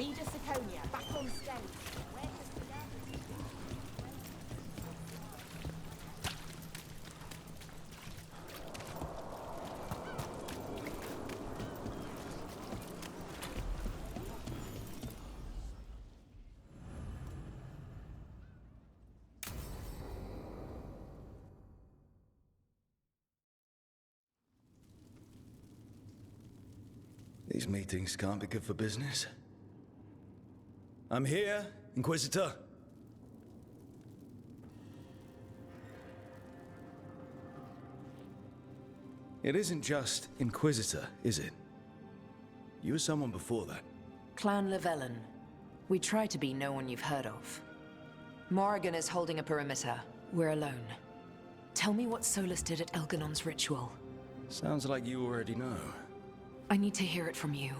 Leader Siconia, back on stage. Where has the nervous... These meetings can't be good for business. I'm here, Inquisitor. It isn't just Inquisitor, is it? You were someone before that. Clan Llewellyn. We try to be no one you've heard of. Morrigan is holding a perimeter. We're alone. Tell me what Solus did at Elganon's ritual. Sounds like you already know. I need to hear it from you.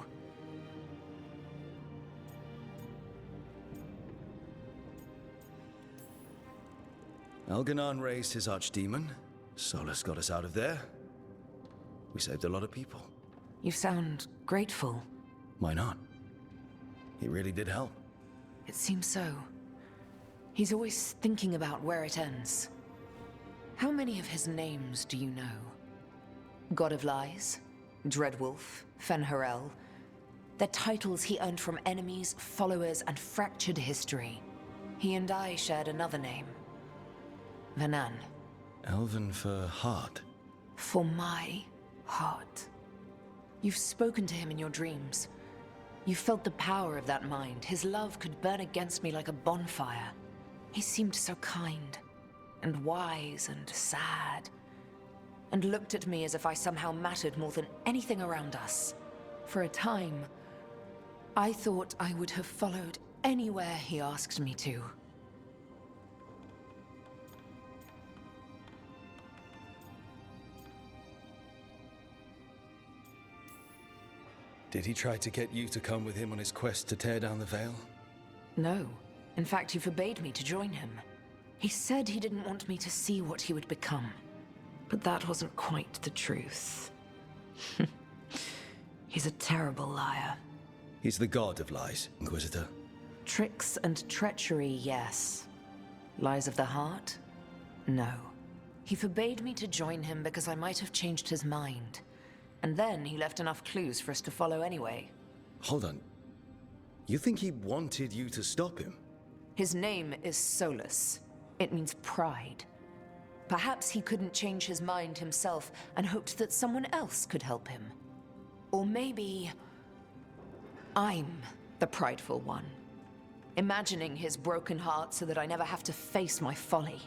Elganon raised his archdemon. Solus got us out of there. We saved a lot of people. You sound grateful. Why not? He really did help. It seems so. He's always thinking about where it ends. How many of his names do you know? God of Lies? Dreadwolf? Fen'Harel? They're titles he earned from enemies, followers, and fractured history. He and I shared another name. Vanan. Elven for heart. For my heart. You've spoken to him in your dreams. You felt the power of that mind. His love could burn against me like a bonfire. He seemed so kind, and wise, and sad, and looked at me as if I somehow mattered more than anything around us. For a time, I thought I would have followed anywhere he asked me to. Did he try to get you to come with him on his quest to tear down the Veil? No. In fact, he forbade me to join him. He said he didn't want me to see what he would become. But that wasn't quite the truth. He's a terrible liar. He's the god of lies, Inquisitor. Tricks and treachery, yes. Lies of the heart? No. He forbade me to join him because I might have changed his mind. And then he left enough clues for us to follow anyway. Hold on. You think he wanted you to stop him? His name is Solus. It means pride. Perhaps he couldn't change his mind himself and hoped that someone else could help him. Or maybe I'm the prideful one, imagining his broken heart so that I never have to face my folly.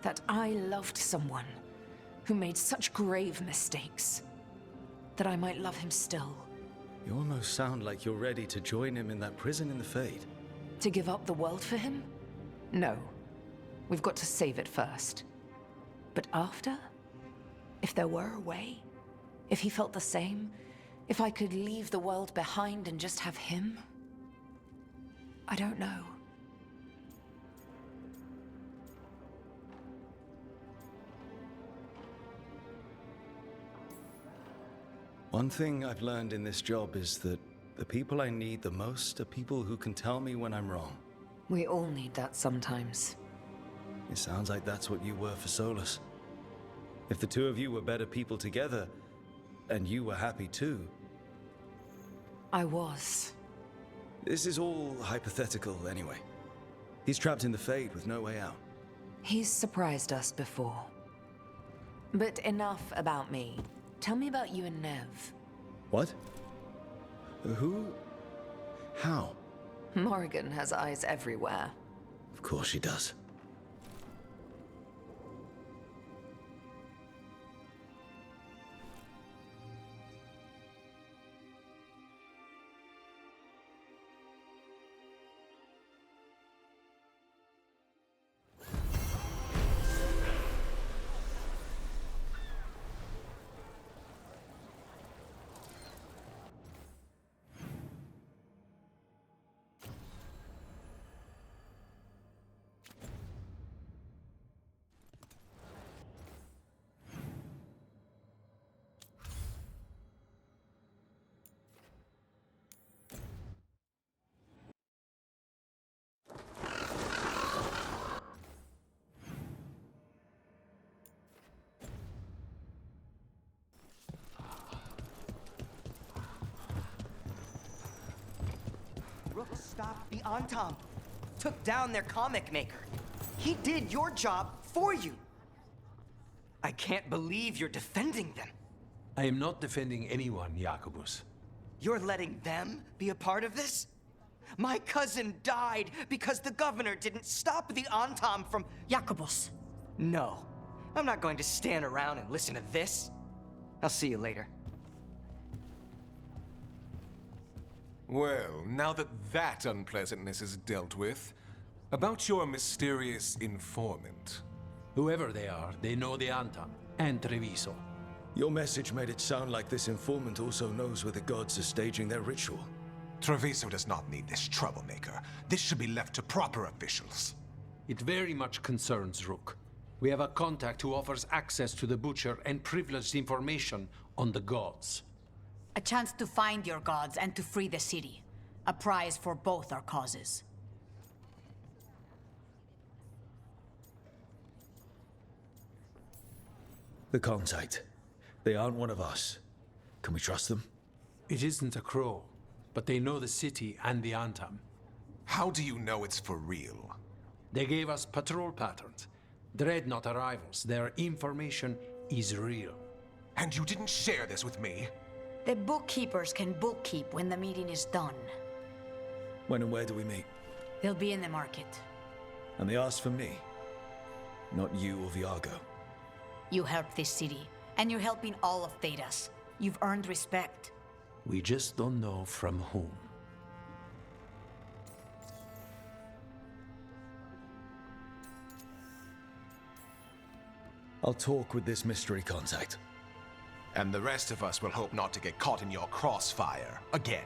That I loved someone who made such grave mistakes, that I might love him still. You almost sound like you're ready to join him in that prison in the Fade. To give up the world for him? No. We've got to save it first. But after? If there were a way? If he felt the same? If I could leave the world behind and just have him? I don't know. One thing I've learned in this job is that the people I need the most are people who can tell me when I'm wrong. We all need that sometimes. It sounds like that's what you were for Solus. If the two of you were better people together, and you were happy too. I was. This is all hypothetical anyway. He's trapped in the Fade with no way out. He's surprised us before. But enough about me. Tell me about you and Nev. What? Who? How? Morrigan has eyes everywhere. Of course she does. stopped the Antam, took down their comic maker. He did your job for you. I can't believe you're defending them. I am not defending anyone, Jacobus. You're letting them be a part of this? My cousin died because the governor didn't stop the Antam from... Jacobus. No, I'm not going to stand around and listen to this. I'll see you later. Well, now that unpleasantness is dealt with, about your mysterious informant. Whoever they are, they know the Antam and Treviso. Your message made it sound like this informant also knows where the gods are staging their ritual. Treviso does not need this troublemaker. This should be left to proper officials. It very much concerns Rook. We have a contact who offers access to the Butcher and privileged information on the gods. A chance to find your gods and to free the city. A prize for both our causes. The contact. They aren't one of us. Can we trust them? It isn't a crow, but they know the city and the Antam. How do you know it's for real? They gave us patrol patterns. Dreadnought arrivals. Their information is real. And you didn't share this with me? The bookkeepers can bookkeep when the meeting is done. When and where do we meet? They'll be in the market. And they asked for me. Not you or Viago. You helped this city, and you're helping all of Thedas. You've earned respect. We just don't know from whom. I'll talk with this mystery contact. And the rest of us will hope not to get caught in your crossfire again.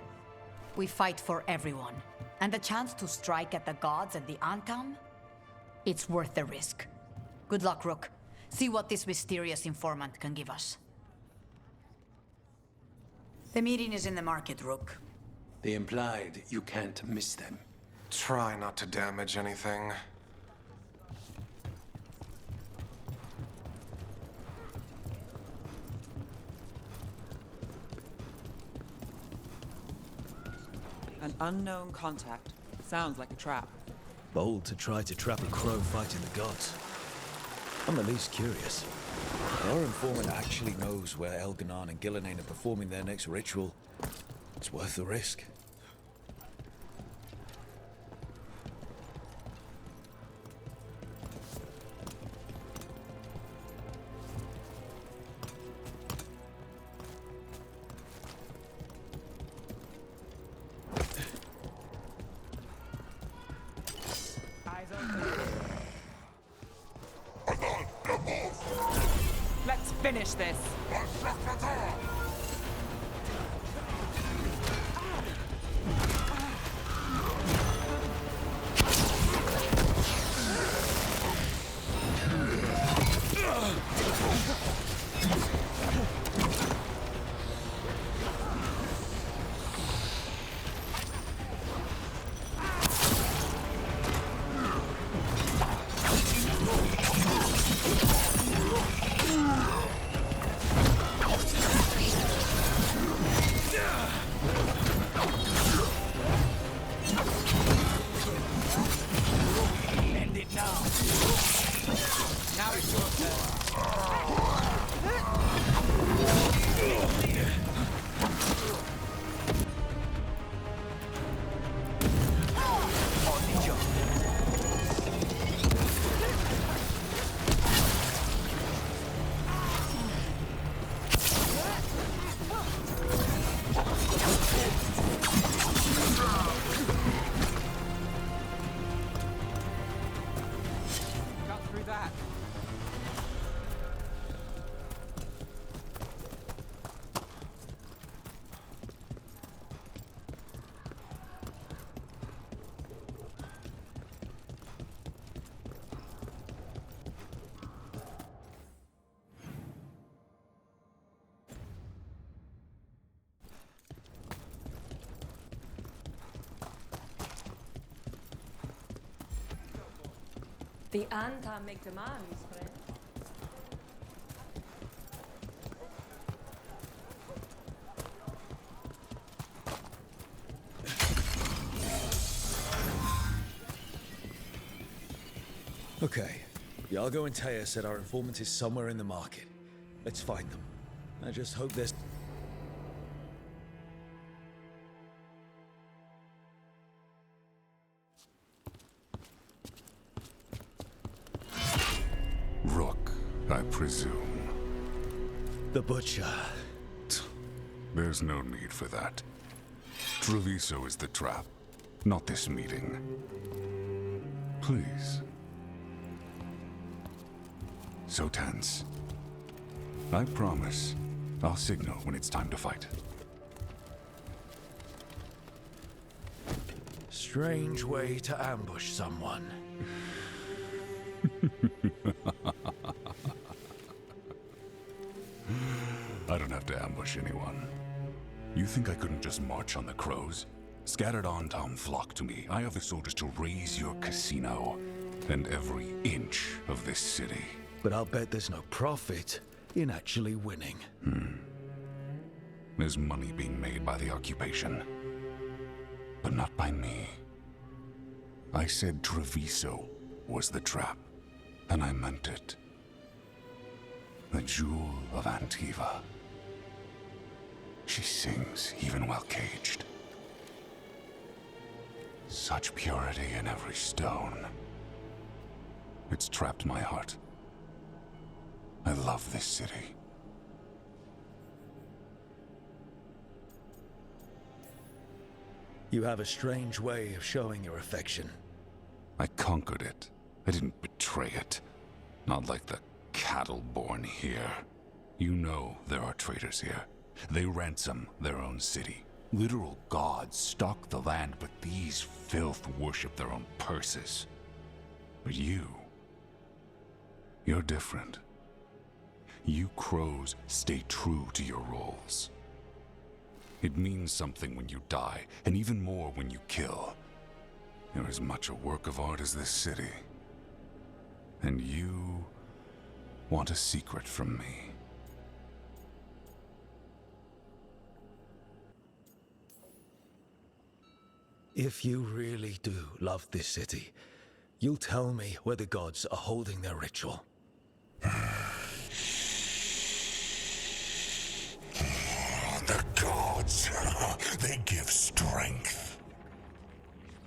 We fight for everyone. And the chance to strike at the gods and the Antam? It's worth the risk. Good luck, Rook. See what this mysterious informant can give us. The meeting is in the market, Rook. They implied you can't miss them. Try not to damage anything. An unknown contact. Sounds like a trap. Bold to try to trap a crow fighting the gods. I'm at least curious. If our informant actually knows where Elganon and Gillenane are performing their next ritual, it's worth the risk. Let's finish this! Now it's your turn. Got through that. The Antam make demands, friend. Okay. Iago and Taya said our informant is somewhere in the market. Let's find them. I just hope there's... Rook, I presume. The Butcher. There's no need for that. Treviso is the trap, not this meeting. Please. So tense. I promise, I'll signal when it's time to fight. Strange way to ambush someone. I don't have to ambush anyone. You think I couldn't just march on the crows? Scattered on town flock to me. I have the soldiers to raise your casino and every inch of this city. But I'll bet there's no profit in actually winning. There's money being made by the occupation, but not by me. I said Treviso was the trap, and I meant it. The jewel of Antiva. She sings even while caged. Such purity in every stone. It's trapped my heart. I love this city. You have a strange way of showing your affection. I conquered it. I didn't betray it. Not like the cattle born here. You know there are traitors here. They ransom their own city. Literal gods stalk the land, but these filth worship their own purses. But you're different. You crows stay true to your roles. It means something when you die, and even more when you kill. You're as much a work of art as this city. And you want a secret from me. If you really do love this city, you'll tell me where the gods are holding their ritual. The gods, they give strength.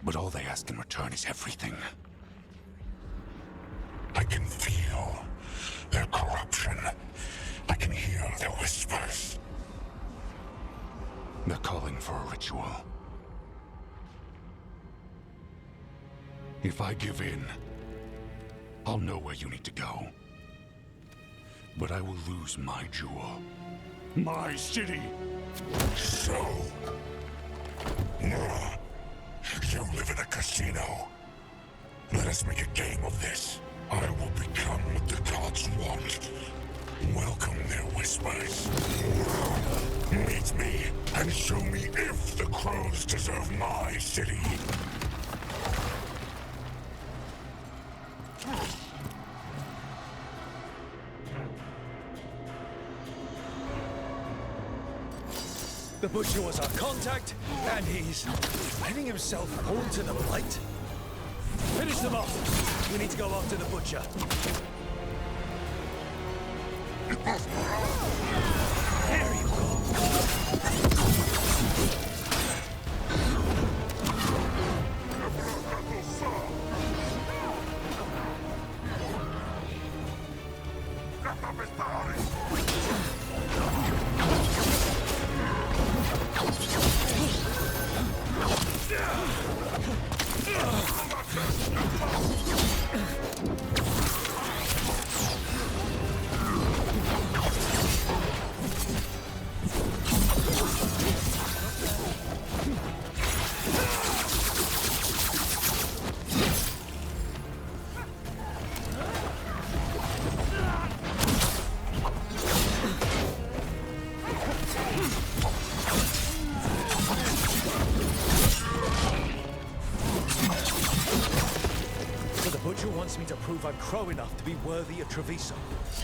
But all they ask in return is everything. I can feel their corruption. I can hear their whispers. They're calling for a ritual. If I give in, I'll know where you need to go. But I will lose my jewel. My city! So... you live in a casino. Let us make a game of this. I will become what the gods want. Welcome their whispers. Meet me and show me if the crows deserve my city. The Butcher was our contact, and he's letting himself fall to the blight. Finish them off! We need to go after the Butcher. There you go! Wants me to prove I'm crow enough to be worthy of Treviso.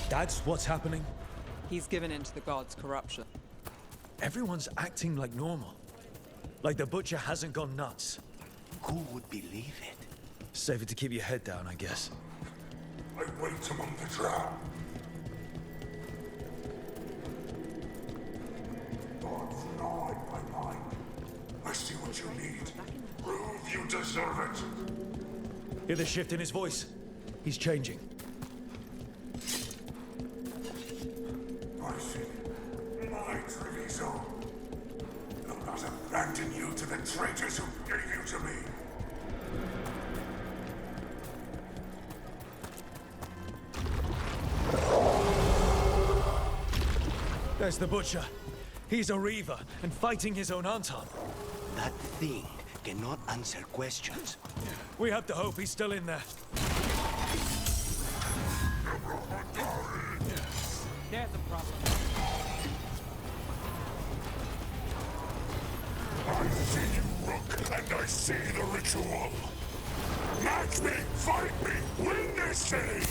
That's what's happening? He's given in to the gods' corruption. Everyone's acting like normal. Like the Butcher hasn't gone nuts. Who would believe it? Safer to keep your head down, I guess. I wait among the trap. Thoughts gnaw at my mind. I see what you need. Prove you deserve it. Hear the shift in his voice? He's changing. I see. My Treviso. I'll not abandon you to the traitors who gave you to me. There's the Butcher. He's a Reaver and fighting his own Anton. That thing cannot answer questions. We have to hope he's still in there. There's a problem. I see you, Rook, and I see the ritual. Match me, fight me, win this city!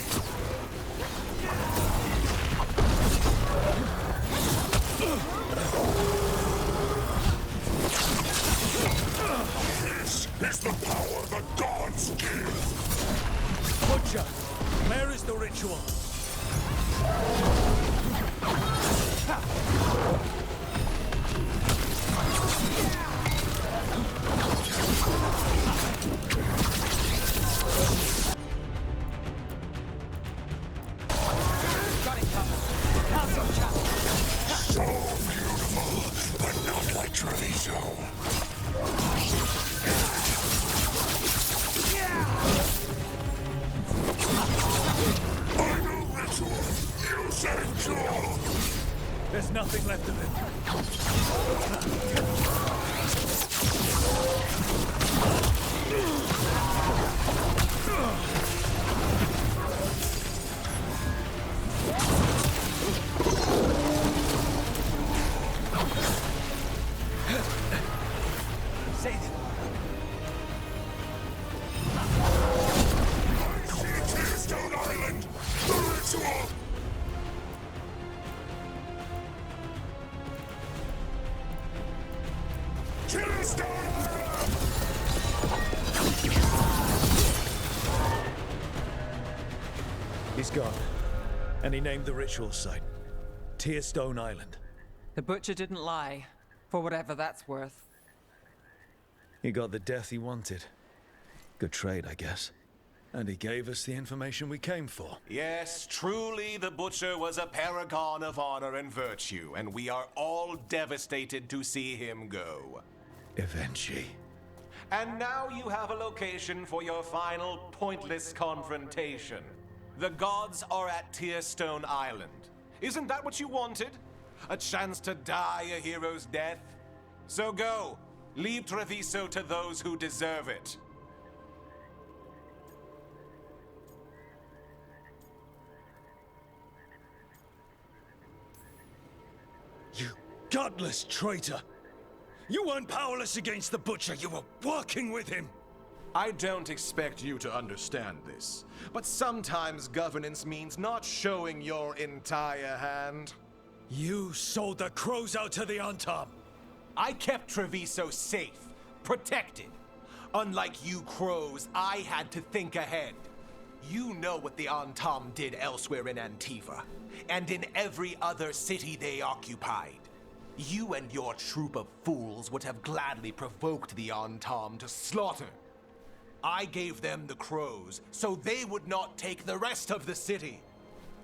This is the power the gods give! Butcher, where is the ritual? So beautiful, but not like Treviso. Final ritual. Use and cure. There's nothing left of him. Say it. I see Tearstone Island. The ritual. Tearstone Island. He's gone. And he named the ritual site. Tearstone Island. The Butcher didn't lie, for whatever that's worth. He got the death he wanted. Good trade, I guess. And he gave us the information we came for. Yes, truly the Butcher was a paragon of honor and virtue, and we are all devastated to see him go. Eventually. And now you have a location for your final pointless confrontation. The gods are at Tearstone Island. Isn't that what you wanted? A chance to die a hero's death? So go. Leave Treviso to those who deserve it. You godless traitor! You weren't powerless against the Butcher, you were working with him! I don't expect you to understand this, but sometimes governance means not showing your entire hand. You sold the crows out to the Antam! I kept Treviso safe, protected. Unlike you crows, I had to think ahead. You know what the Antam did elsewhere in Antifa, and in every other city they occupied. You and your troop of fools would have gladly provoked the Antam to slaughter. I gave them the crows, so they would not take the rest of the city.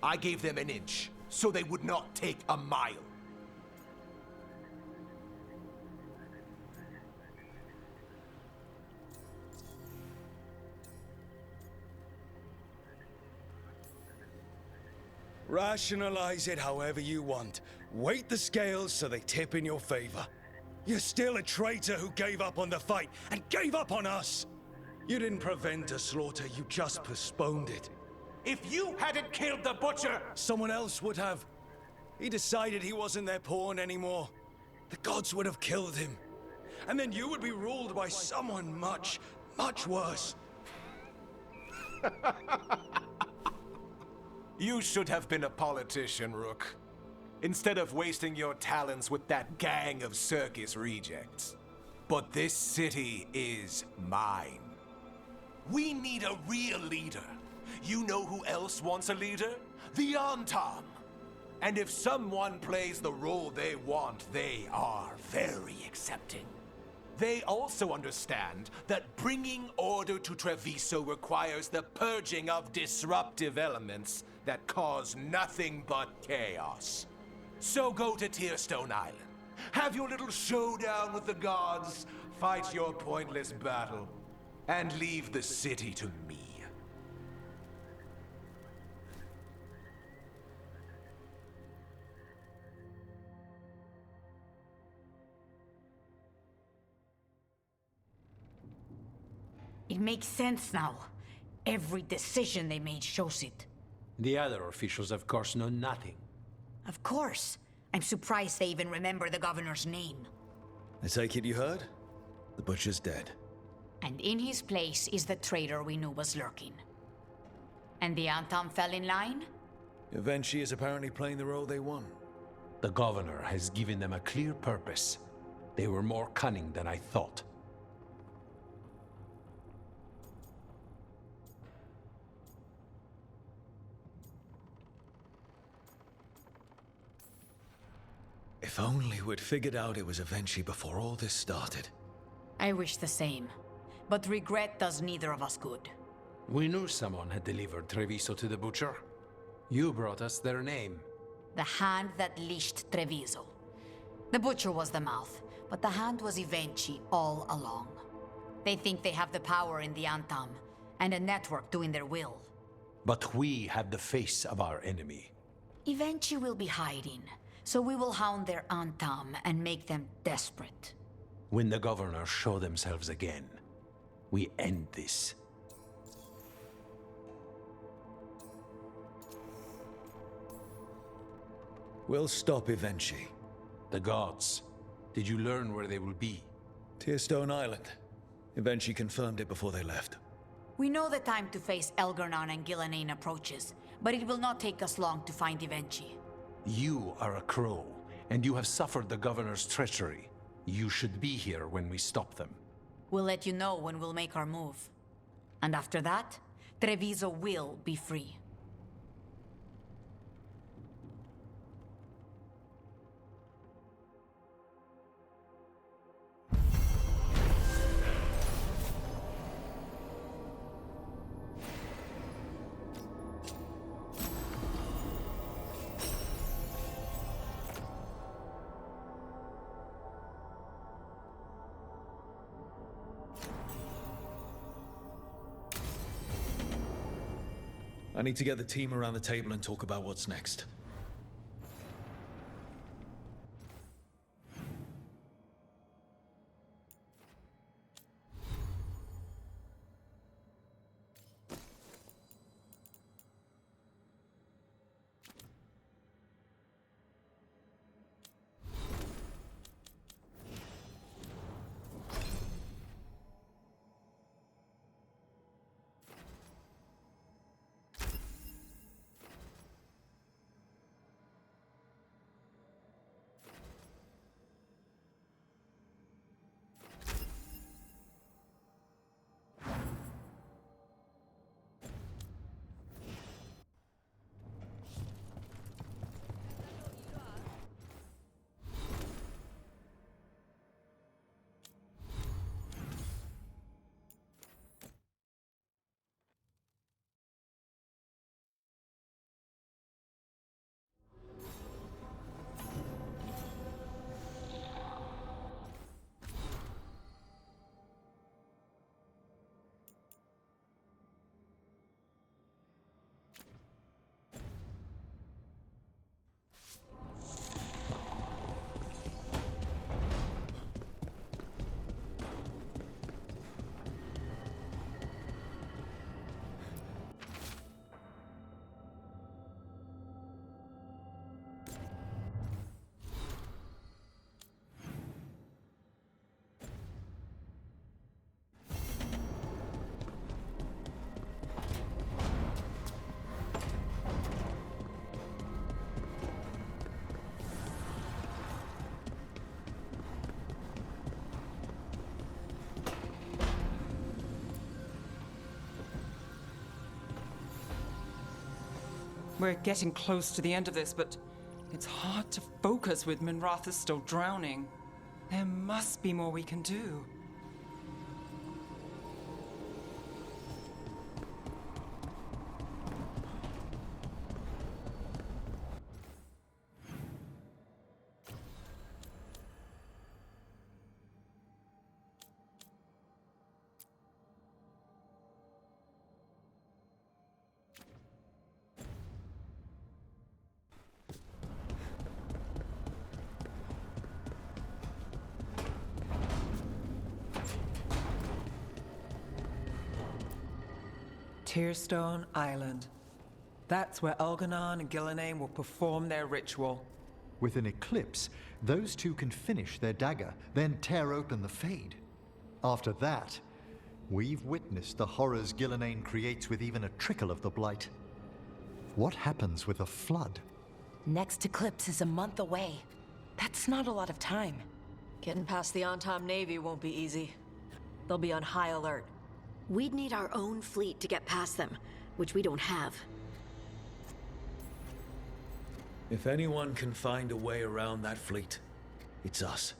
I gave them an inch, so they would not take a mile. Rationalize it however you want. Weight the scales so they tip in your favor. You're still a traitor who gave up on the fight, and gave up on us! You didn't prevent a slaughter, you just postponed it. If you hadn't killed the Butcher, Someone else would have. He decided he wasn't their pawn anymore. The gods would have killed him. And then you would be ruled by someone much, much worse. you should have been a politician, Rook. Instead of wasting your talents with that gang of circus rejects. But this city is mine. We need a real leader. You know who else wants a leader? The Antam! And if someone plays the role they want, they are very accepting. They also understand that bringing order to Treviso requires the purging of disruptive elements that cause nothing but chaos. So go to Tearstone Island. Have your little showdown with the gods, fight your pointless battle, and leave the city to me. It makes sense now. Every decision they made shows it. The other officials, of course, know nothing. Of course. I'm surprised they even remember the governor's name. I take it you heard? The butcher's dead. And in his place is the traitor we knew was lurking. And the Antam fell in line? Eventually is apparently playing the role they want. The governor has given them a clear purpose. They were more cunning than I thought. If only we'd figured out it was Eventually before all this started. I wish the same. But regret does neither of us good. We knew someone had delivered Treviso to the butcher. You brought us their name. The hand that leashed Treviso. The butcher was the mouth, but the hand was Evenchi all along. They think they have the power in the Antam, and a network doing their will. But we have the face of our enemy. Evenchi will be hiding, so we will hound their Antam and make them desperate. When the governors show themselves again, we end this. We'll stop Eventually. The gods. Did you learn where they will be? Tearstone Island. Eventually confirmed it before they left. We know the time to face Elgar'nan and Gillenane approaches, but it will not take us long to find Evenchi. You are a crow, and you have suffered the governor's treachery. You should be here when we stop them. We'll let you know when we'll make our move. And after that, Treviso will be free. I need to get the team around the table and talk about what's next. We're getting close to the end of this, but it's hard to focus with Minrathous still drowning. There must be more we can do. Tearstone Island. That's where Elganon and Gillenane will perform their ritual. With an eclipse, those two can finish their dagger, then tear open the Fade. After that, we've witnessed the horrors Gillenane creates with even a trickle of the Blight. What happens with a flood? Next eclipse is a month away. That's not a lot of time. Getting past the Antom Navy won't be easy. They'll be on high alert. We'd need our own fleet to get past them, which we don't have. If anyone can find a way around that fleet, it's us.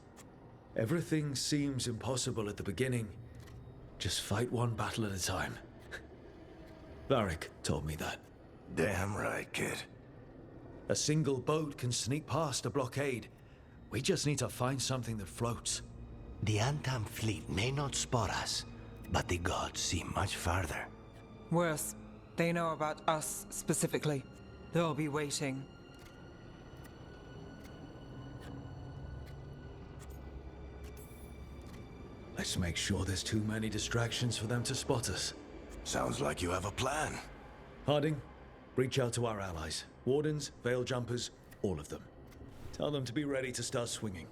Everything seems impossible at the beginning. Just fight one battle at a time. Varric told me that. Damn right, kid. A single boat can sneak past a blockade. We just need to find something that floats. The Antam fleet may not spot us, but the gods see much farther. Worse, they know about us specifically. They'll be waiting. Let's make sure there's too many distractions for them to spot us. Sounds like you have a plan. Harding, reach out to our allies. Wardens, Veil Jumpers, all of them. Tell them to be ready to start swinging.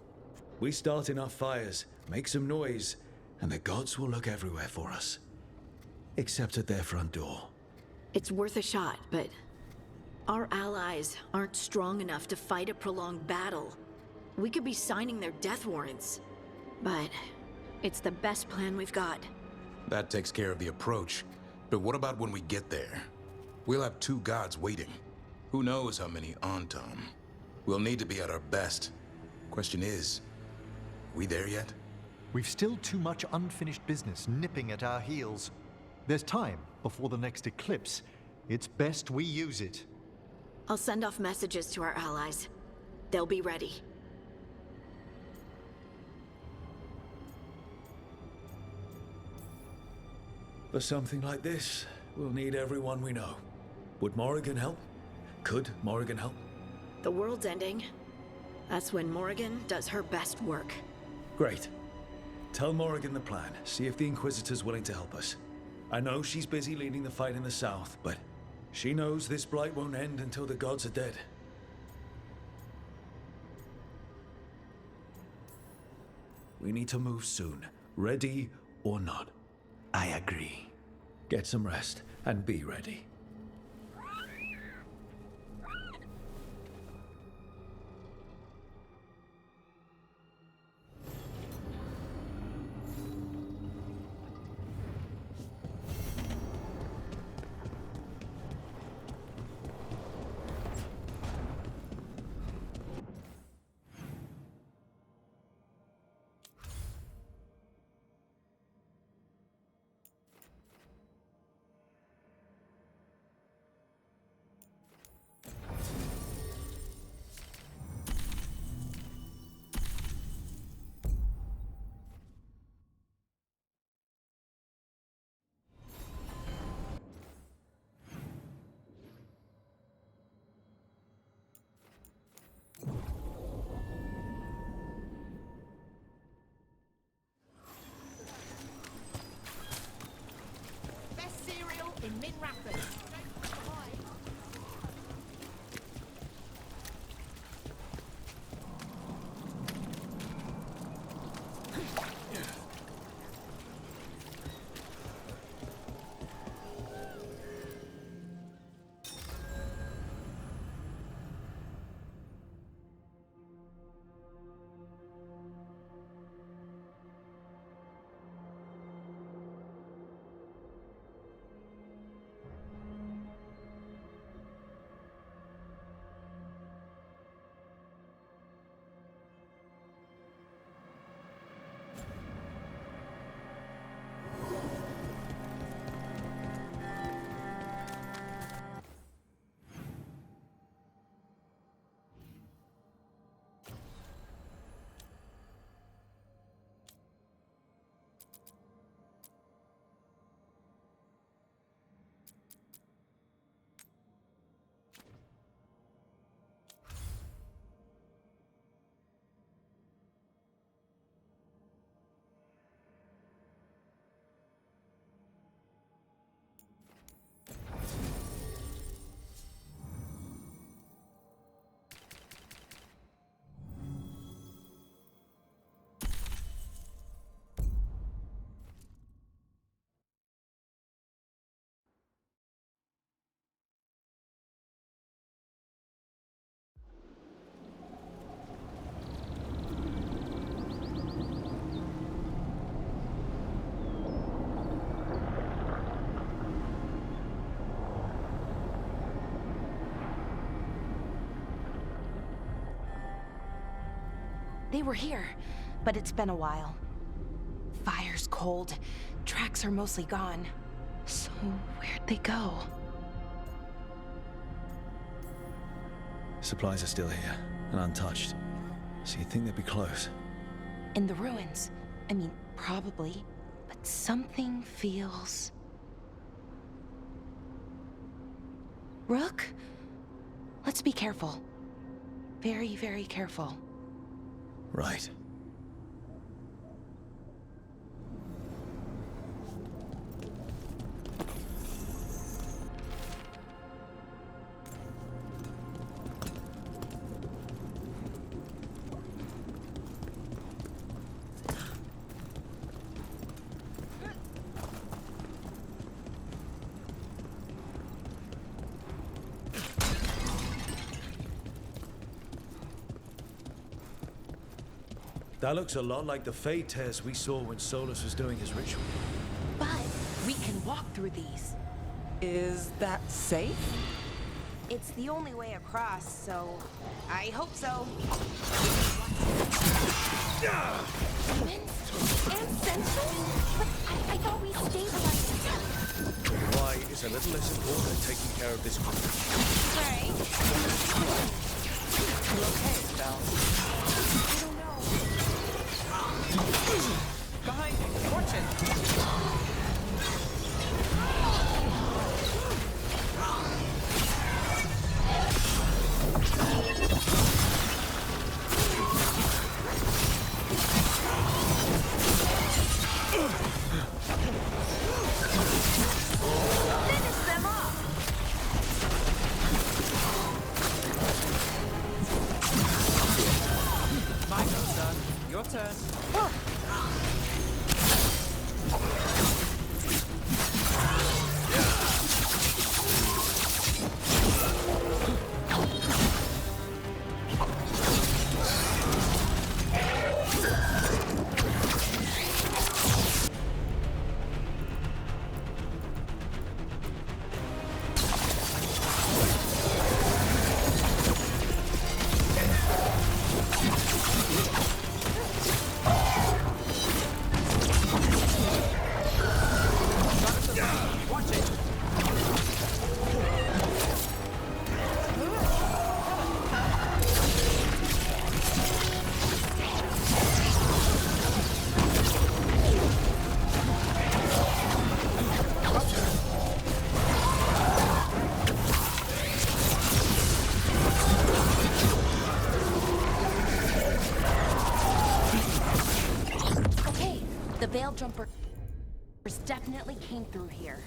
We start enough fires, make some noise, and the gods will look everywhere for us. Except at their front door. It's worth a shot, but our allies aren't strong enough to fight a prolonged battle. We could be signing their death warrants, but it's the best plan we've got. That takes care of the approach. But what about when we get there? We'll have two gods waiting. Who knows how many Antom? We'll need to be at our best. Question is, we there yet? We've still too much unfinished business nipping at our heels. There's time before the next eclipse. It's best we use it. I'll send off messages to our allies. They'll be ready. For something like this, we'll need everyone we know. Would Morrigan help? Could Morrigan help? The world's ending. That's when Morrigan does her best work. Great. Tell Morrigan the plan. See if the Inquisitor's willing to help us. I know she's busy leading the fight in the south, but she knows this blight won't end until the gods are dead. We need to move soon, ready or not. I agree. Get some rest and be ready. They were here, but it's been a while. Fire's cold. Tracks are mostly gone. So where'd they go? Supplies are still here, and untouched. So you'd think they'd be close. In the ruins. I mean, probably. But something feels... Rook? Let's be careful. Very, very careful. Right. That looks a lot like the Fade tears we saw when Solus was doing his ritual. But we can walk through these. Is that safe? It's the only way across, so I hope so. Demons and sensors? But I thought we stabilized them. Why is a little less important than taking care of this group? Right. You okay, Belle? I don't know. Behind you, watch it! Finish them off! My go, son. Your turn. Veil jumpers definitely came through here.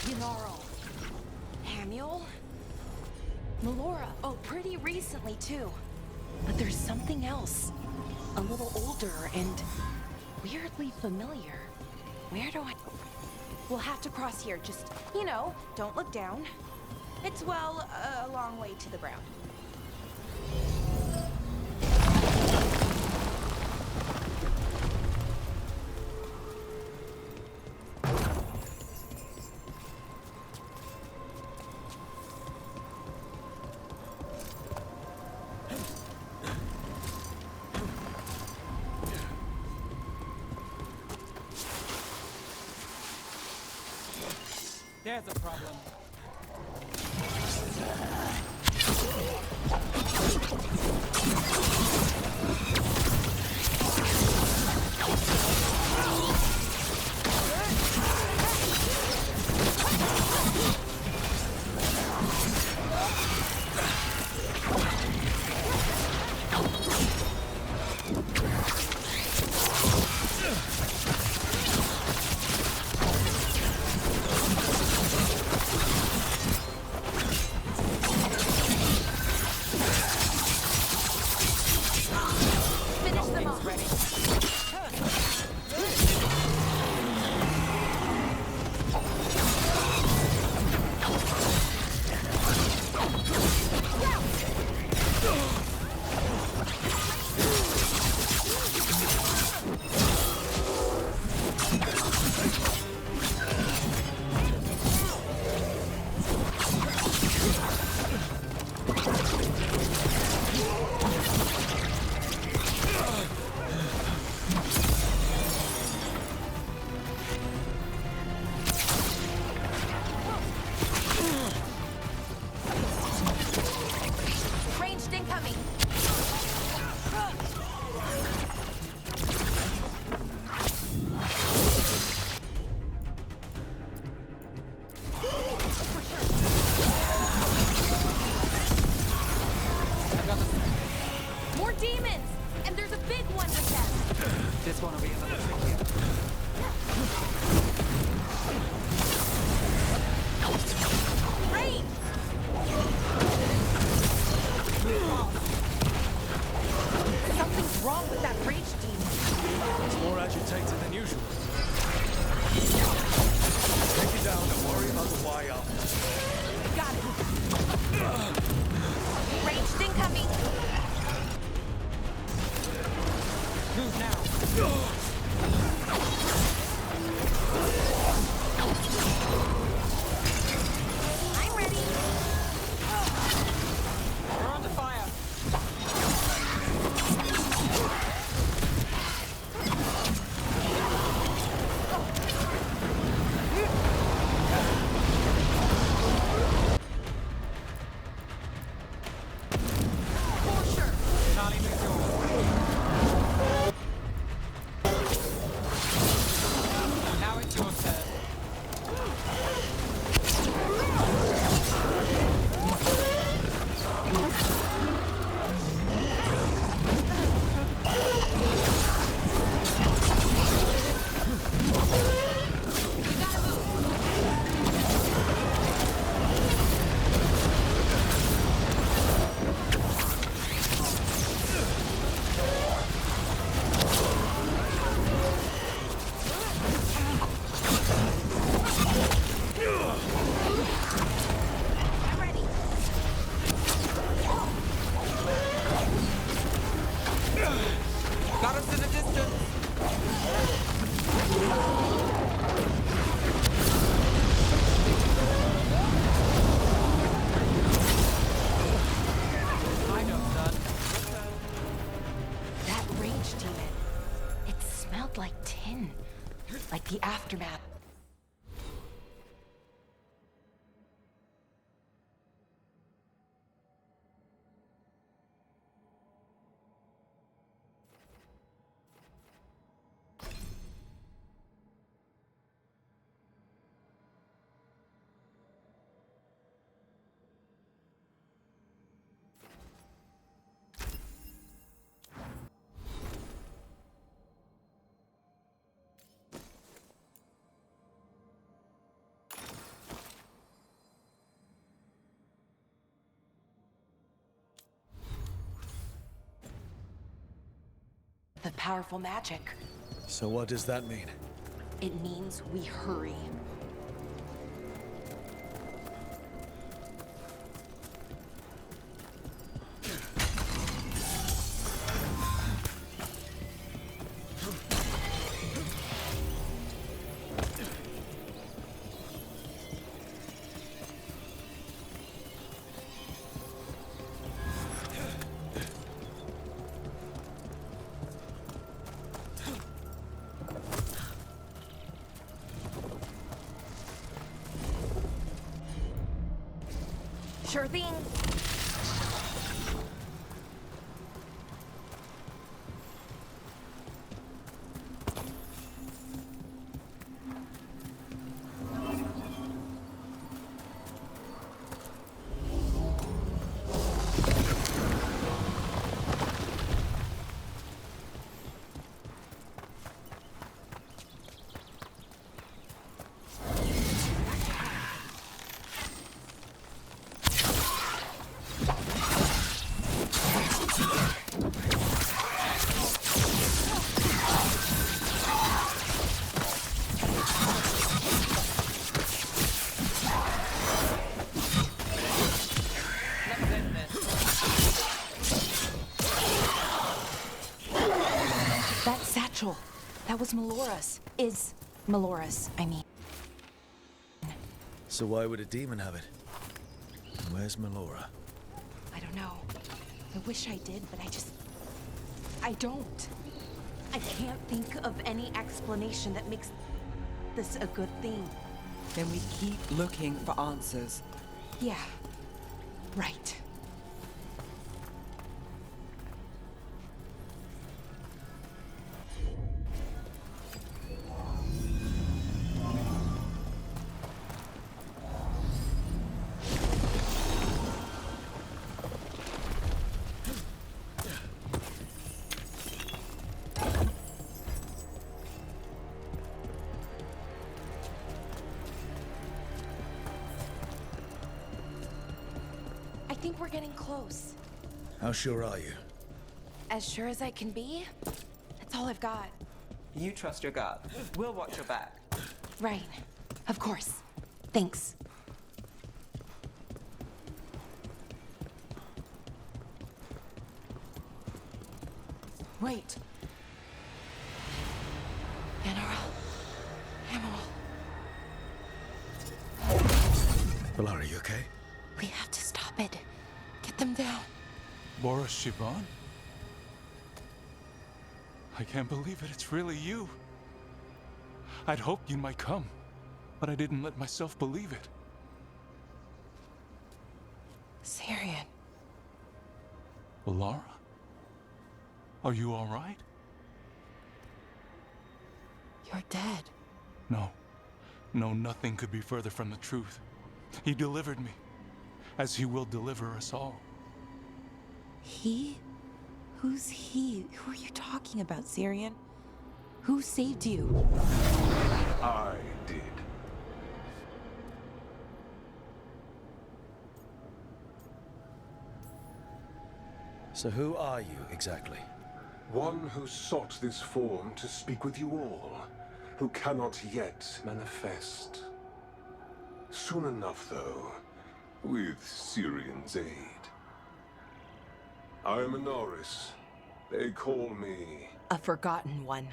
Yunaro. Hamiel? Melora. Oh, pretty recently, too. But there's something else. A little older and weirdly familiar. Where do I... We'll have to cross here. Just, you know, don't look down. It's, well, a long way to the ground. There's a problem. Rain! Something's wrong with that rage demon. It's more agitated than usual. Take it down and worry about the why after. Got it. Raged incoming. Move now. I'm ready. We're under fire. For sure. Charlie, move yours. Now it's your turn. I'm ready. Got us in the distance. I know, son. That rage demon. It smelled like tin. Like the aftermath. The powerful magic. So what does that mean? It means we hurry. Sure thing. That satchel. That was Melora's. Is Melora's, I mean. So why would a demon have it? And where's Melora? I don't know. I wish I did, but I don't. I can't think of any explanation that makes this a good thing. Then we keep looking for answers. Yeah. Right. we're getting close. How sure are you? As sure as I can be. That's all I've got. You trust your God. We'll watch your back. Right. Of course. Thanks. Wait. General. Valar, are you okay? We have to stop it. Get them down. Boris Shivan? I can't believe it. It's really you. I'd hoped you might come, but I didn't let myself believe it. Syrian. Valara? Are you all right? You're dead. No. No, nothing could be further from the truth. He delivered me, as he will deliver us all. He? Who's he? Who are you talking about, Syrian? Who saved you? I did. So who are you, exactly? One who sought this form to speak with you all, who cannot yet manifest. Soon enough, though, with Syrian's aid. I am a Norris. They call me... A forgotten one.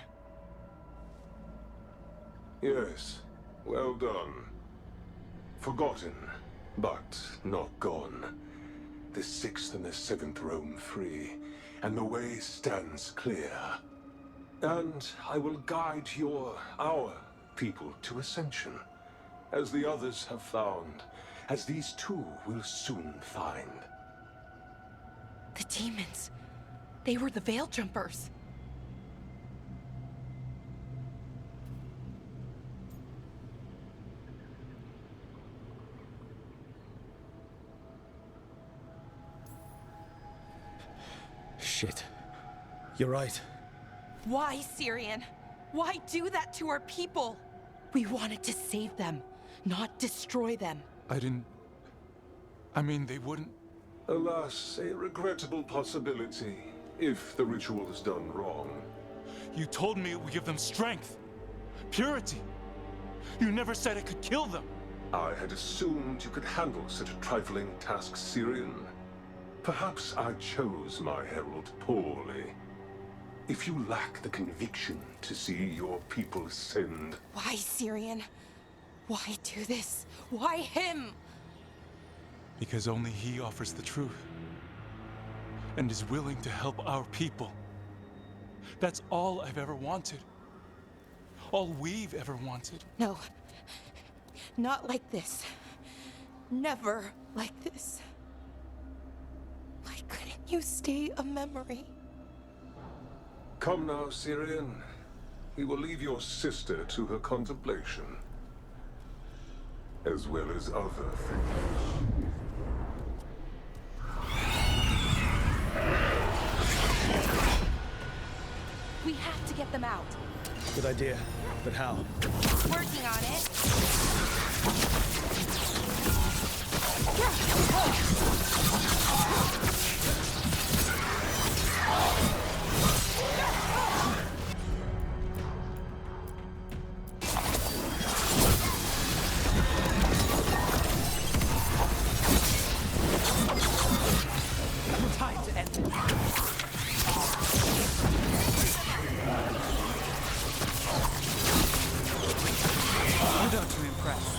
Yes, well done. Forgotten, but not gone. The 6th and the 7th roam free, and the way stands clear. And I will guide our people to ascension, as the others have found, as these two will soon find. The demons. They were the Veil Jumpers. Shit. You're right. Why, Syrian? Why do that to our people? We wanted to save them, not destroy them. I mean, they wouldn't... Alas, a regrettable possibility, if the ritual is done wrong. You told me it would give them strength, purity. You never said it could kill them. I had assumed you could handle such a trifling task, Syrian. Perhaps I chose my herald poorly. If you lack the conviction to see your people ascend... Why, Syrian? Why do this? Why him? Because only he offers the truth. And is willing to help our people. That's all I've ever wanted. All we've ever wanted. No. Not like this. Never like this. Why couldn't you stay a memory? Come now, Syrian. We will leave your sister to her contemplation. As well as other things. We have to get them out. Good idea, but how? Working on it. Time to end this. You don't too impressed.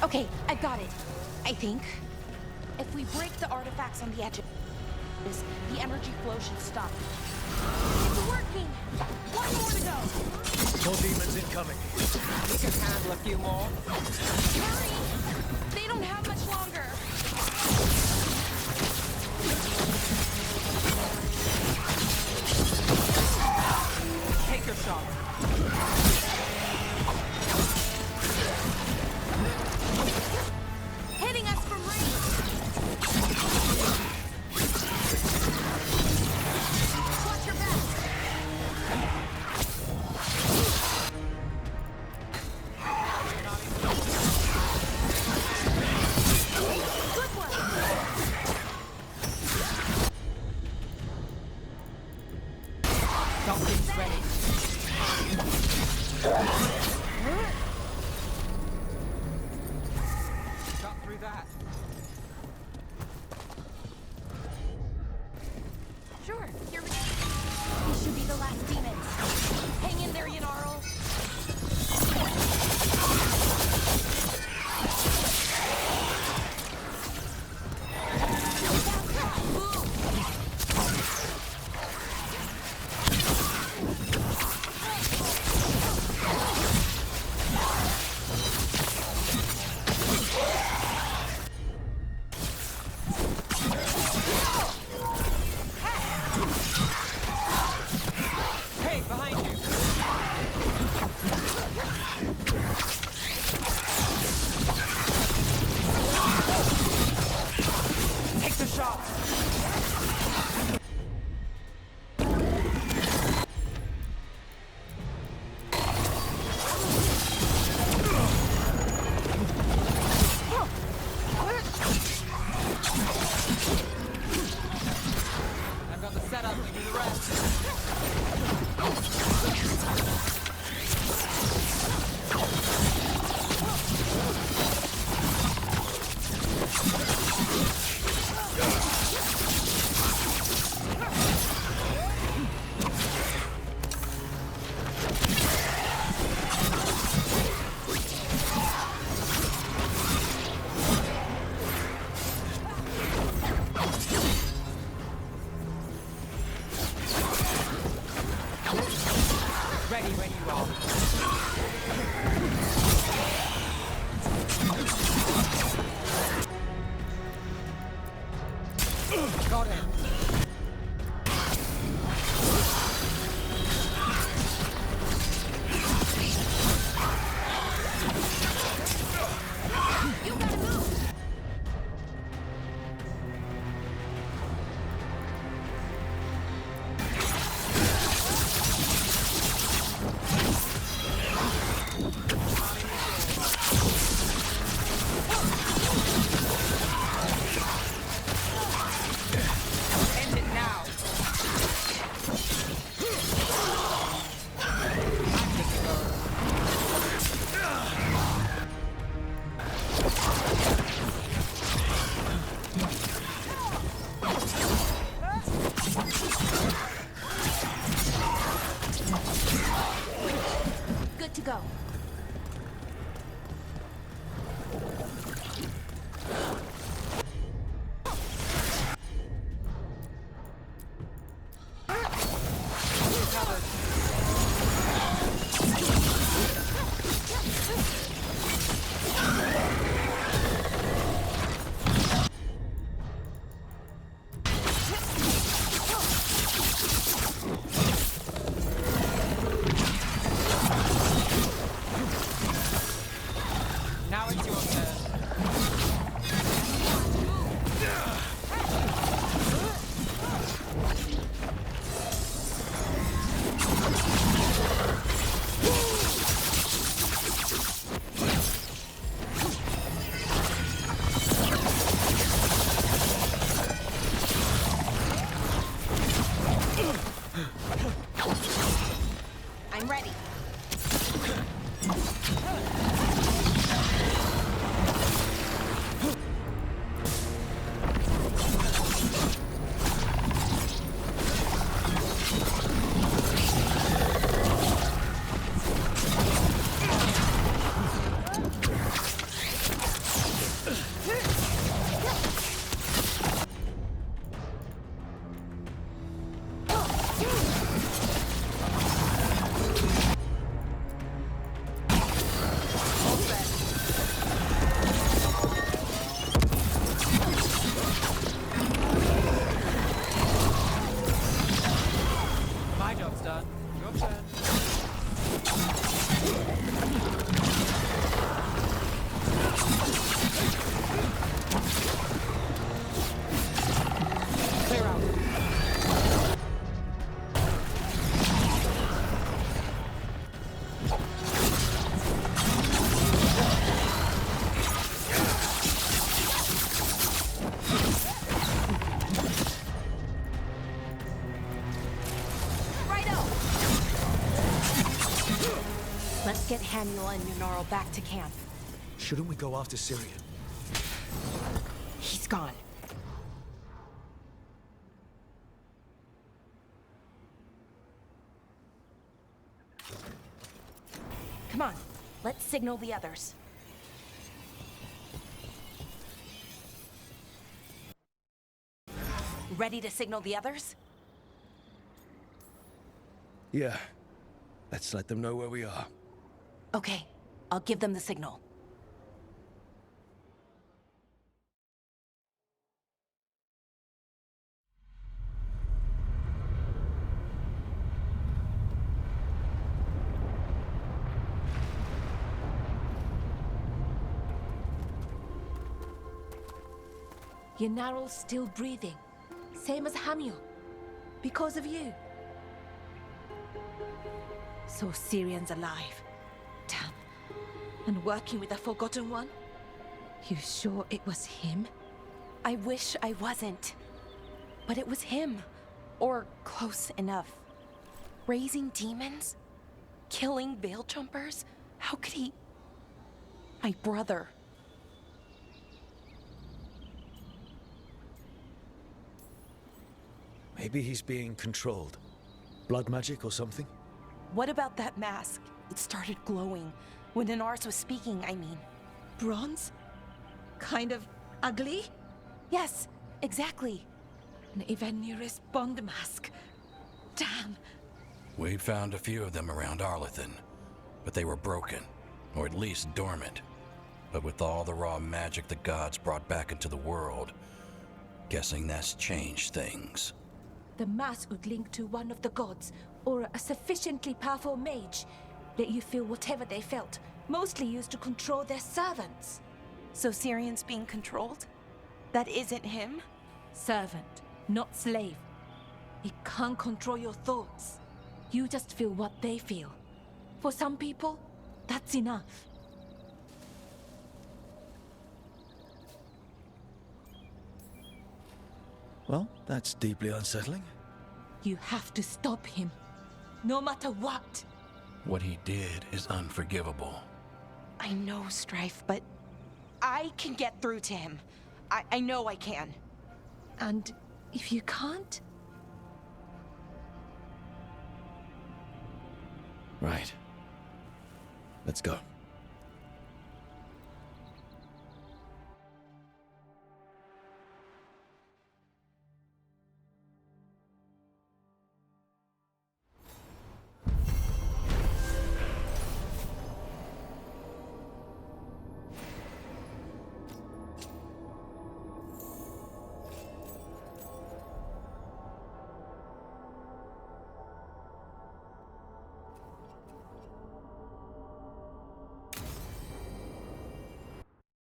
Okay, I've got it. I think. If we break the artifacts on the edges, the energy flow should stop. It's working! One more to go! More demons incoming. We can handle a few more. Hurry! They don't have much longer. Take your shot. Hitting us from range! Got through that. Sure, here we go. These should be the last demons. Hang in there, Yanarl. Let's get Haniel and Yunaro back to camp. Shouldn't we go after Syrian? He's gone. Come on, let's signal the others. Ready to signal the others? Yeah. Let's let them know where we are. Okay, I'll give them the signal. Yunaro's still breathing. Same as Hamiel. Because of you. So Syrian's alive. Damn. And working with the Forgotten One? You sure it was him? I wish I wasn't. But it was him. Or close enough. Raising demons? Killing veil jumpers? How could he... My brother. Maybe he's being controlled. Blood magic or something? What about that mask? It started glowing. When Inars was speaking, I mean. Bronze? Kind of ugly? Yes, exactly. An Ivanir's Bond mask. Damn. We found a few of them around Arlethan, but they were broken, or at least dormant. But with all the raw magic the gods brought back into the world, guessing that's changed things. The mask would link to one of the gods, or a sufficiently powerful mage. Let you feel whatever they felt, mostly used to control their servants. So Syrian's being controlled? That isn't him? Servant, not slave. He can't control your thoughts. You just feel what they feel. For some people, that's enough. Well, that's deeply unsettling. You have to stop him. No matter what. What he did is unforgivable. I know, Strife, but I can get through to him. I know I can. And if you can't? Right. Let's go.